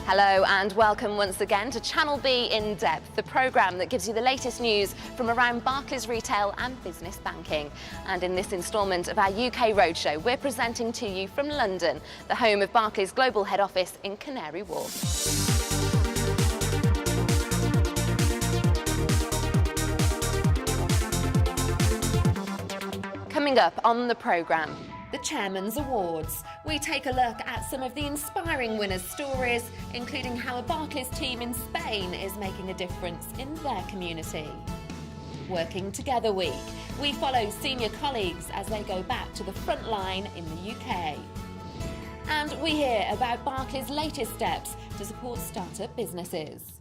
Hello and welcome once again to Channel B In Depth, the programme that gives you the latest news from around Barclays retail and business banking. And in this instalment of our UK Roadshow, we're presenting to you from London, the home of Barclays Global Head Office in Canary Wharf. Coming up on the programme, the Chairman's Awards. We take a look at some of the inspiring winners' stories, including how a Barclays team in Spain is making a difference in their community. Working Together Week. We follow senior colleagues as they go back to the front line in the UK. And we hear about Barclays' latest steps to support startup businesses.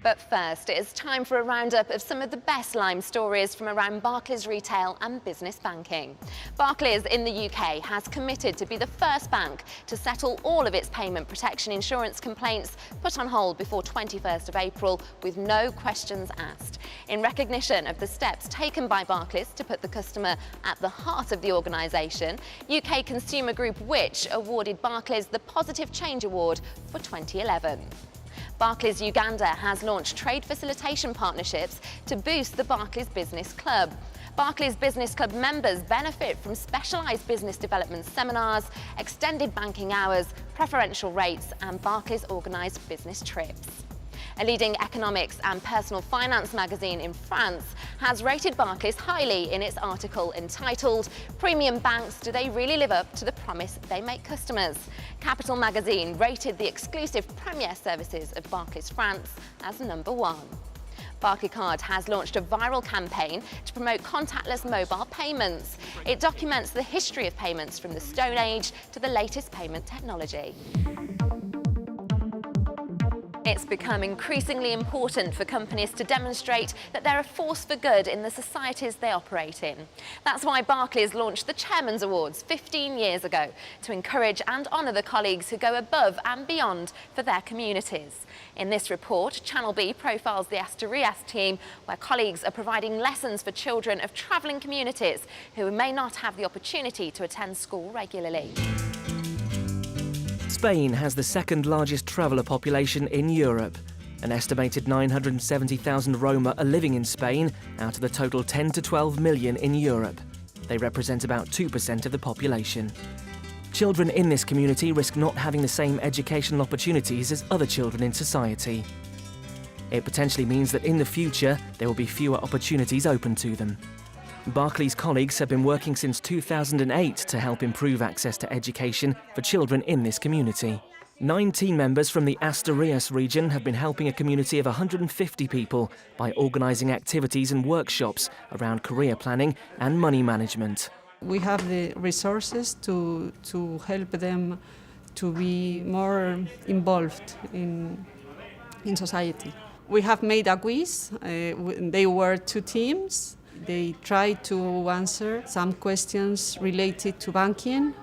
But first, it is time for a roundup of some of the best Lime stories from around Barclays retail and business banking. Barclays in the UK has committed to be the first bank to settle all of its payment protection insurance complaints put on hold before 21st of April with no questions asked. In recognition of the steps taken by Barclays to put the customer at the heart of the organisation, UK consumer group Which awarded Barclays the Positive Change Award for 2011. Barclays Uganda has launched trade facilitation partnerships to boost the Barclays Business Club. Barclays Business Club members benefit from specialised business development seminars, extended banking hours, preferential rates and Barclays organised business trips. A leading economics and personal finance magazine in France has rated Barclays highly in its article entitled "Premium Banks, Do They Really Live Up to the Promise They Make Customers?" Capital magazine rated the exclusive premier services of Barclays France as #1. Barclaycard has launched a viral campaign to promote contactless mobile payments. It documents the history of payments from the Stone Age to the latest payment technology. It's become increasingly important for companies to demonstrate that they're a force for good in the societies they operate in. That's why Barclays launched the Chairman's Awards 15 years ago to encourage and honour the colleagues who go above and beyond for their communities. In this report, Channel B profiles the Asturias team, where colleagues are providing lessons for children of travelling communities who may not have the opportunity to attend school regularly. Spain has the second largest traveller population in Europe. An estimated 970,000 Roma are living in Spain out of the total 10 to 12 million in Europe. They represent about 2% of the population. Children in this community risk not having the same educational opportunities as other children in society. It potentially means that in the future there will be fewer opportunities open to them. Barclays colleagues have been working since 2008 to help improve access to education for children in this community. 9 team members from the Asturias region have been helping a community of 150 people by organising activities and workshops around career planning and money management. We have the resources to help them to be more involved in society. We have made a quiz. They were 2 teams. They tried to answer some questions related to banking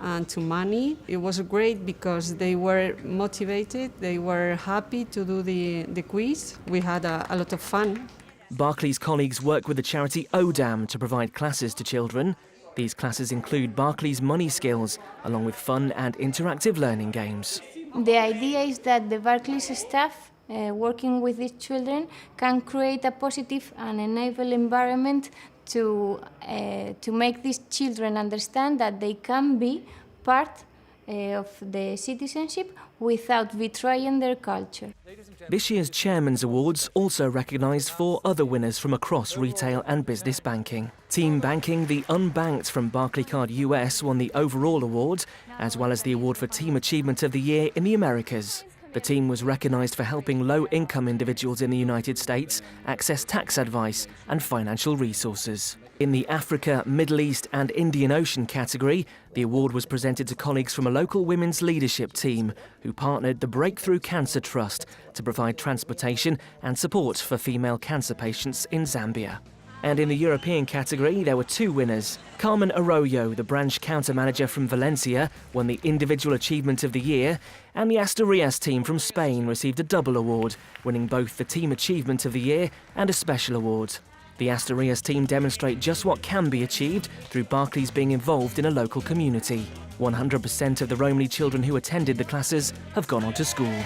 and to money. It was great because they were motivated, they were happy to do the quiz. We had a lot of fun. Barclays colleagues work with the charity ODAM to provide classes to children. These classes include Barclays Money Skills, along with fun and interactive learning games. The idea is that the Barclays staff working with these children can create a positive and enable environment to make these children understand that they can be part of the citizenship without betraying their culture. This year's Chairman's Awards also recognised 4 other winners from across retail and business banking. Team Banking, the Unbanked from Barclaycard US won the overall award, as well as the award for Team Achievement of the Year in the Americas. The team was recognised for helping low-income individuals in the United States access tax advice and financial resources. In the Africa, Middle East and Indian Ocean category, the award was presented to colleagues from a local women's leadership team who partnered the Breakthrough Cancer Trust to provide transportation and support for female cancer patients in Zambia. And in the European category, there were 2 winners. Carmen Arroyo, the branch counter manager from Valencia, won the Individual Achievement of the Year, and the Asturias team from Spain received a double award, winning both the Team Achievement of the Year and a special award. The Asturias team demonstrate just what can be achieved through Barclays being involved in a local community. 100% of the Romley children who attended the classes have gone on to school.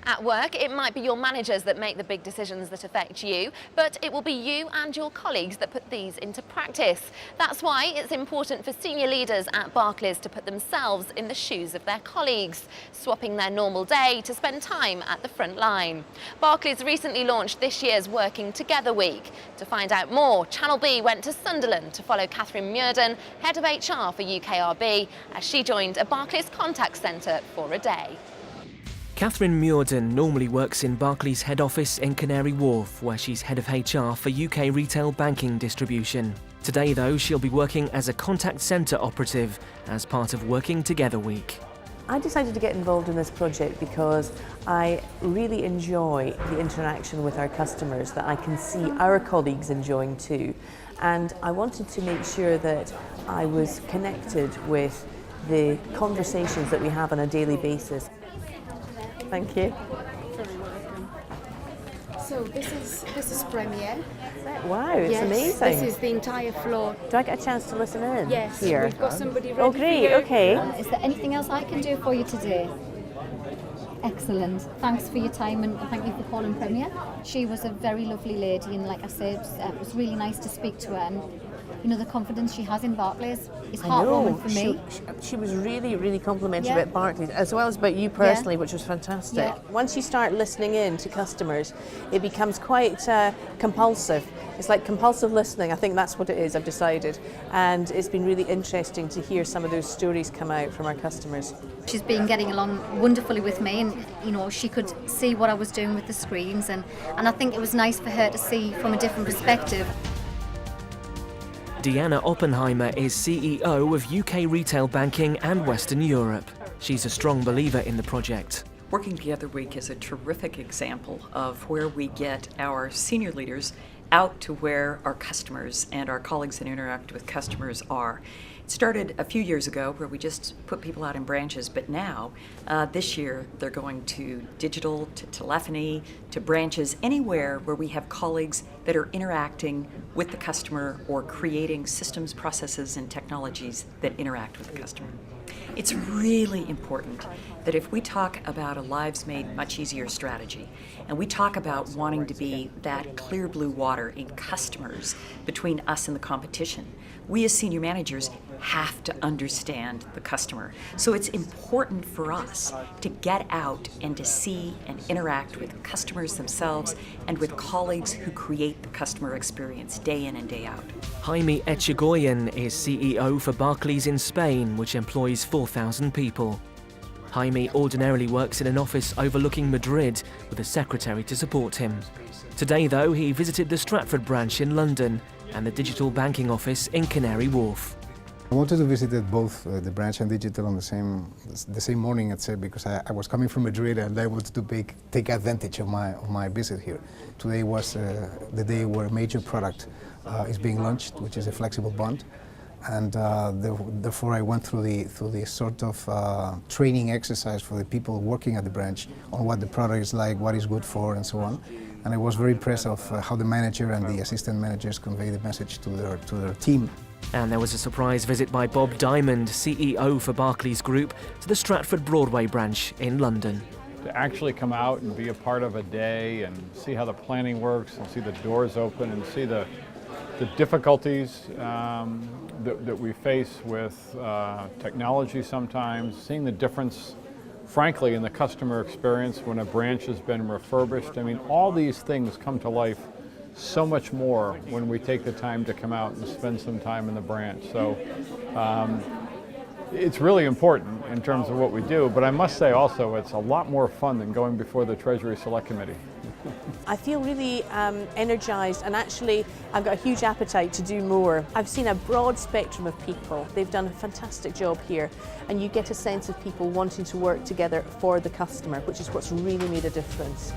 At work, it might be your managers that make the big decisions that affect you, but it will be you and your colleagues that put these into practice. That's why it's important for senior leaders at Barclays to put themselves in the shoes of their colleagues, swapping their normal day to spend time at the front line. Barclays recently launched this year's Working Together Week. To find out more, Channel B went to Sunderland to follow Catherine Muirden, head of HR for UKRB, as she joined a Barclays contact centre for a day. Catherine Muirden normally works in Barclays' head office in Canary Wharf, where she's head of HR for UK retail banking distribution. Today, though, she'll be working as a contact centre operative as part of Working Together Week. I decided to get involved in this project because I really enjoy the interaction with our customers that I can see our colleagues enjoying too. And I wanted to make sure that I was connected with the conversations that we have on a daily basis. Thank you. So this is premiere. Wow, it's Yes, amazing. This is the entire floor. Do I get a chance to listen in Yes, here? we've got somebody ready Oh, for great, you. okay. Is there anything else I can do for you today? Excellent. Thanks for your time and thank you for calling Premier. She was a very lovely lady and like I said, it was really nice to speak to her and you know the confidence she has in Barclays is heartwarming for me. She was really, really complimentary Yeah. about Barclays, as well as about you personally, which was fantastic. Yeah. Once you start listening in to customers, it becomes quite compulsive. It's like compulsive listening. I think that's what it is, I've decided. And it's been really interesting to hear some of those stories come out from our customers. She's been getting along wonderfully with me and you know she could see what I was doing with the screens and I think it was nice for her to see from a different perspective. Deanna Oppenheimer is CEO of UK Retail Banking and Western Europe. She's a strong believer in the project. Working Together Week is a terrific example of where we get our senior leaders out to where our customers and our colleagues that interact with customers are. It started a few years ago where we just put people out in branches, but now, this year, they're going to digital, to telephony, to branches, anywhere where we have colleagues that are interacting with the customer or creating systems, processes, and technologies that interact with the customer. It's really important that if we talk about a Lives Made Much Easier strategy, and we talk about wanting to be that clear blue water in customers between us and the competition, we as senior managers have to understand the customer. So it's important for us to get out and to see and interact with customers themselves and with colleagues who create the customer experience day in and day out. Jaime Echegoyen is CEO for Barclays in Spain, which employs 4,000 people. Jaime ordinarily works in an office overlooking Madrid with a secretary to support him. Today, though, he visited the Stratford branch in London and the digital banking office in Canary Wharf. I wanted to visit both the branch and digital on the same morning, I'd say, because I was coming from Madrid and I wanted to take advantage of my visit here. Today was the day where a major product is being launched, which is a flexible bond, and therefore I went through the sort of training exercise for the people working at the branch on what the product is like, what it's good for, and so on. And I was very impressed of how the manager and the assistant managers convey the message to their team. And there was a surprise visit by Bob Diamond, CEO for Barclays Group, to the Stratford Broadway branch in London. To actually come out and be a part of a day and see how the planning works and see the doors open and see the difficulties that we face with technology sometimes, seeing the difference, frankly, in the customer experience when a branch has been refurbished. I mean, all these things come to life so much more when we take the time to come out and spend some time in the branch. So it's really important in terms of what we do, but I must say also it's a lot more fun than going before the Treasury Select Committee. I feel really energised, and actually I've got a huge appetite to do more. I've seen a broad spectrum of people. They've done a fantastic job here, and you get a sense of people wanting to work together for the customer, which is what's really made a difference.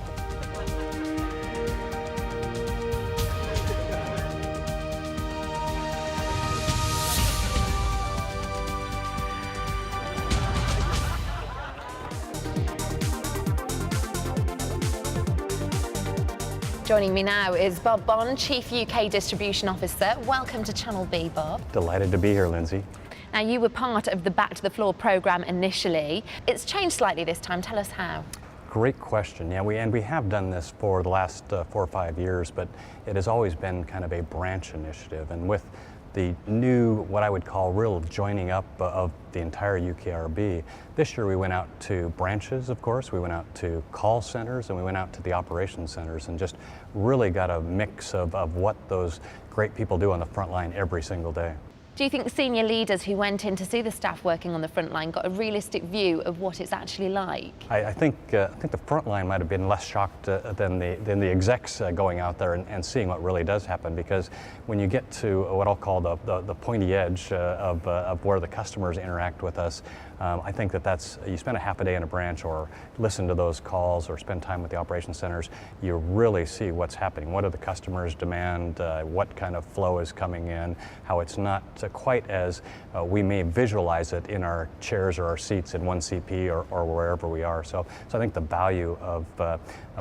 Joining me now is Bob Bond, Chief UK Distribution Officer. Welcome to Channel B, Bob. Delighted to be here, Lindsay. Now, you were part of the Back to the Floor programme initially. It's changed slightly this time. Tell us how. Great question. Yeah, we have done this for the last 4 or 5 years, but it has always been kind of a branch initiative. And with the new, what I would call real joining up of the entire UKRB, this year we went out to branches, of course, we went out to call centers, and we went out to the operations centers and just really got a mix of what those great people do on the front line every single day. Do you think senior leaders who went in to see the staff working on the front line got a realistic view of what it's actually like? I think the front line might have been less shocked than the execs going out there and seeing what really does happen, because when you get to what I'll call the pointy edge of where the customers interact with us, I think that's, you spend a half a day in a branch or listen to those calls or spend time with the operations centers, you really see what's happening. What do the customers demand? What kind of flow is coming in? How it's not quite as we may visualize it in our chairs or our seats in 1CP or wherever we are. So I think the value of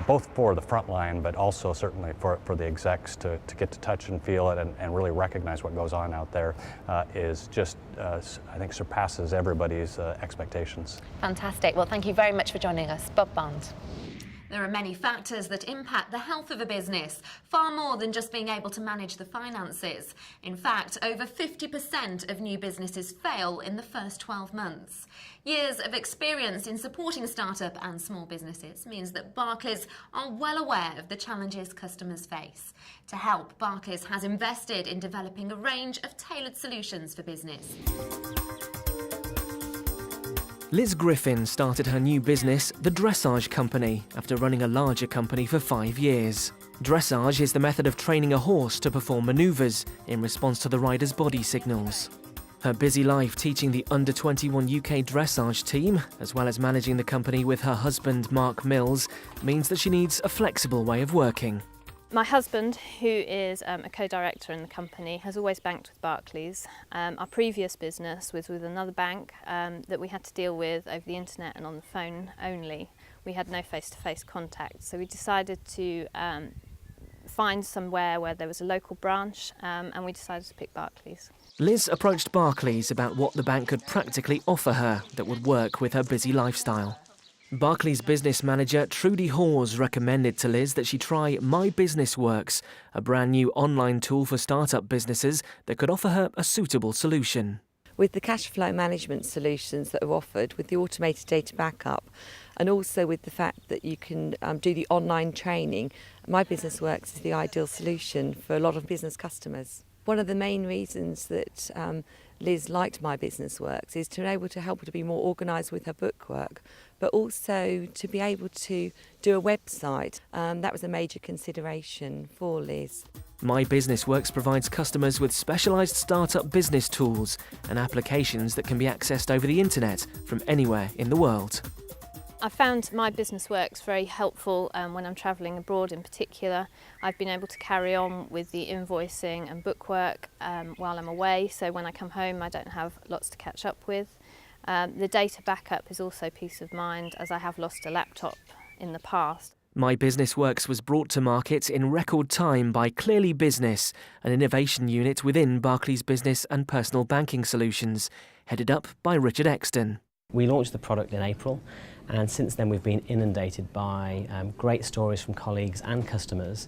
both for the front line, but also certainly for the execs to get to touch and feel it and really recognize what goes on out there is just, I think, surpasses everybody's expectations. Fantastic. Well, thank you very much for joining us. Bob Bond. There are many factors that impact the health of a business, far more than just being able to manage the finances. In fact, over 50% of new businesses fail in the first 12 months. Years of experience in supporting startup and small businesses means that Barclays are well aware of the challenges customers face. To help, Barclays has invested in developing a range of tailored solutions for business. Liz Griffin started her new business, the Dressage Company, after running a larger company for 5 years. Dressage is the method of training a horse to perform manoeuvres in response to the rider's body signals. Her busy life teaching the under-21 UK dressage team, as well as managing the company with her husband Mark Mills, means that she needs a flexible way of working. My husband, who is a co-director in the company, has always banked with Barclays. Our previous business was with another bank that we had to deal with over the internet and on the phone only. We had no face-to-face contact, so we decided to find somewhere where there was a local branch, and we decided to pick Barclays. Liz approached Barclays about what the bank could practically offer her that would work with her busy lifestyle. Barclays business manager Trudy Hawes recommended to Liz that she try My Business Works, a brand new online tool for startup businesses that could offer her a suitable solution. With the cash flow management solutions that are offered, with the automated data backup, and also with the fact that you can do the online training, My Business Works is the ideal solution for a lot of business customers. One of the main reasons that Liz liked My Business Works is to be able to help her to be more organised with her bookwork, but also to be able to do a website. That was a major consideration for Liz. My Business Works provides customers with specialised startup business tools and applications that can be accessed over the internet from anywhere in the world. I found My Business Works very helpful when I'm travelling abroad in particular. I've been able to carry on with the invoicing and bookwork while I'm away, so when I come home I don't have lots to catch up with. The data backup is also peace of mind, as I have lost a laptop in the past. My Business Works was brought to market in record time by Clearly Business, an innovation unit within Barclays Business and Personal Banking Solutions, headed up by Richard Exton. We launched the product in April, and since then we've been inundated by great stories from colleagues and customers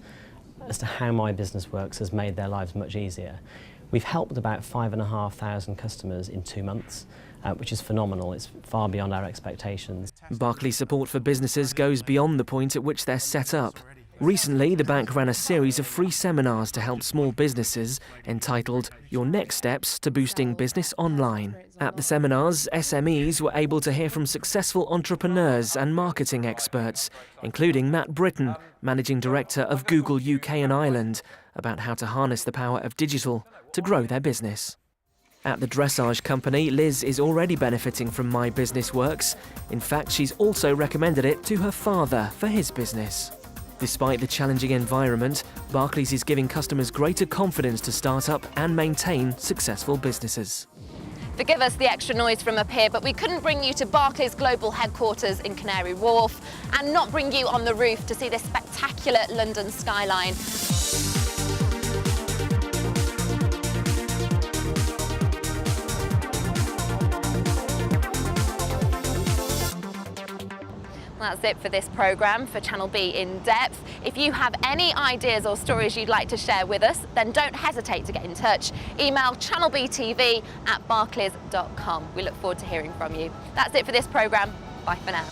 as to how My Business Works has made their lives much easier. We've helped about 5,500 customers in 2 months, which is phenomenal. It's far beyond our expectations. Barclays support for businesses goes beyond the point at which they're set up. Recently, the bank ran a series of free seminars to help small businesses entitled Your Next Steps to Boosting Business Online. At the seminars, SMEs were able to hear from successful entrepreneurs and marketing experts, including Matt Britton, Managing Director of Google UK and Ireland, about how to harness the power of digital to grow their business. At the Dressage Company, Liz is already benefiting from My Business Works. In fact, she's also recommended it to her father for his business. Despite the challenging environment, Barclays is giving customers greater confidence to start up and maintain successful businesses. Forgive us the extra noise from up here, but we couldn't bring you to Barclays Global Headquarters in Canary Wharf and not bring you on the roof to see this spectacular London skyline. That's it for this programme for Channel B In Depth. If you have any ideas or stories you'd like to share with us, then don't hesitate to get in touch. Email channelbtv@barclays.com. We look forward to hearing from you. That's it for this programme. Bye for now.